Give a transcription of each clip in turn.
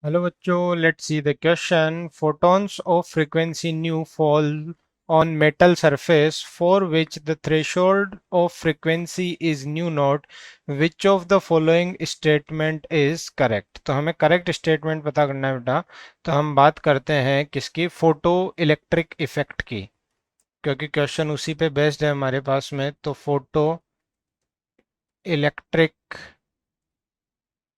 Hello बच्चों, let's see the question. Photons of frequency nu fall on metal surface for which the threshold of frequency is nu naught. Which of the following statement is correct? तो हमें correct statement पता करना है बेटा. तो हम बात करते हैं किसकी, फोटो इलेक्ट्रिक इफेक्ट की, क्योंकि क्वेश्चन उसी पे बेस्ड है हमारे पास में. तो फोटो इलेक्ट्रिक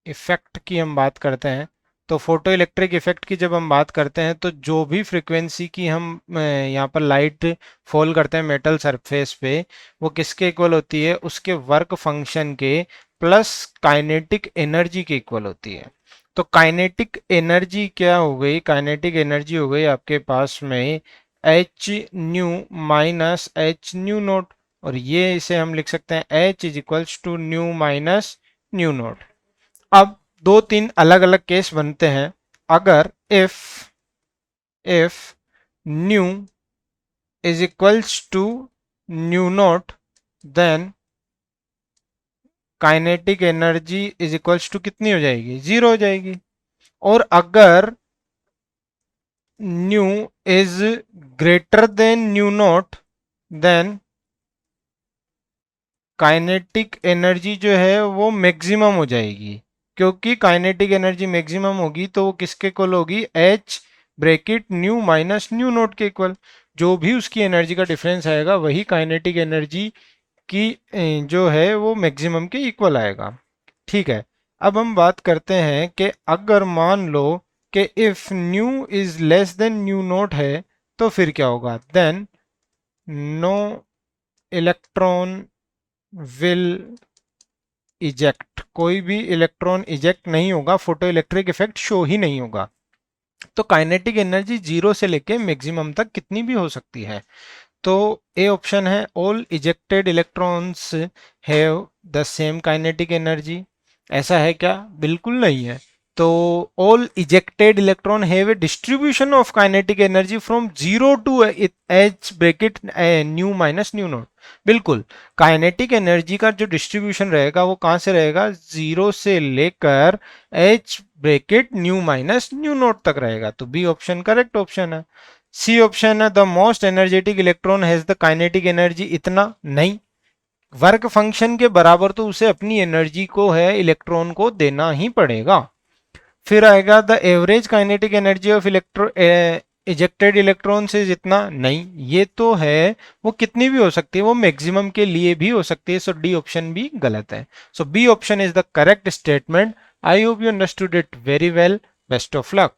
इफेक्ट की हम बात करते हैं. तो फोटो इलेक्ट्रिक इफेक्ट की जब हम बात करते हैं तो जो भी फ्रीक्वेंसी की हम यहाँ पर लाइट फॉल करते हैं मेटल सरफेस पे, वो किसके इक्वल होती है, उसके वर्क फंक्शन के प्लस काइनेटिक एनर्जी के इक्वल होती है. तो काइनेटिक एनर्जी क्या हो गई, काइनेटिक एनर्जी हो गई आपके पास में h nu minus h nu naught. और ये इसे हम लिख सकते हैं h is equals to nu minus nu naught. अब दो तीन अलग अलग केस बनते हैं. अगर if nu is equals to nu naught, then kinetic energy is equals to कितनी हो जाएगी, जीरो हो जाएगी. और अगर nu is greater than nu naught, then kinetic energy जो है वो मैक्सिमम हो जाएगी. क्योंकि काइनेटिक एनर्जी मैक्सिमम होगी तो वो किसके इक्वल होगी, H bracket nu minus nu note के इक्वल. जो भी उसकी एनर्जी का डिफरेंस आएगा वही काइनेटिक एनर्जी की जो है वो मैक्सिमम के इक्वल आएगा. ठीक है. अब हम बात करते हैं कि अगर मान लो कि if nu is less than nu naught है तो फिर क्या होगा, then no electron will eject. कोई भी इलेक्ट्रॉन इजेक्ट नहीं होगा, फोटो इलेक्ट्रिक इफेक्ट शो ही नहीं होगा. तो काइनेटिक एनर्जी जीरो से लेके मैक्सिमम तक कितनी भी हो सकती है. तो ए ऑप्शन है all ejected electrons have the same kinetic energy. ऐसा है क्या, बिल्कुल नहीं है. तो all ejected electron have a distribution of kinetic energy from zero to h bracket nu minus nu naught. बिल्कुल. काइनेटिक एनर्जी का जो डिस्ट्रीब्यूशन रहेगा वो कहां से रहेगा, जीरो से लेकर H bracket nu minus nu not तक रहेगा. तो बी ऑप्शन करेक्ट ऑप्शन है. सी ऑप्शन है the most energetic electron has the kinetic energy, इतना नहीं. वर्क फंक्शन के बराबर तो उसे अपनी एनर्जी को है इलेक्ट्रॉन को देना ही पड़ेगा. फिर आएगा the average kinetic energy of electro ejected electron से, जितना नहीं, ये तो है वो कितनी भी हो सकती है, वो मैक्सिमम के लिए भी हो सकती है. सो डी ऑप्शन भी गलत है. So B option is the correct statement. I hope you understood it very well. Best of luck.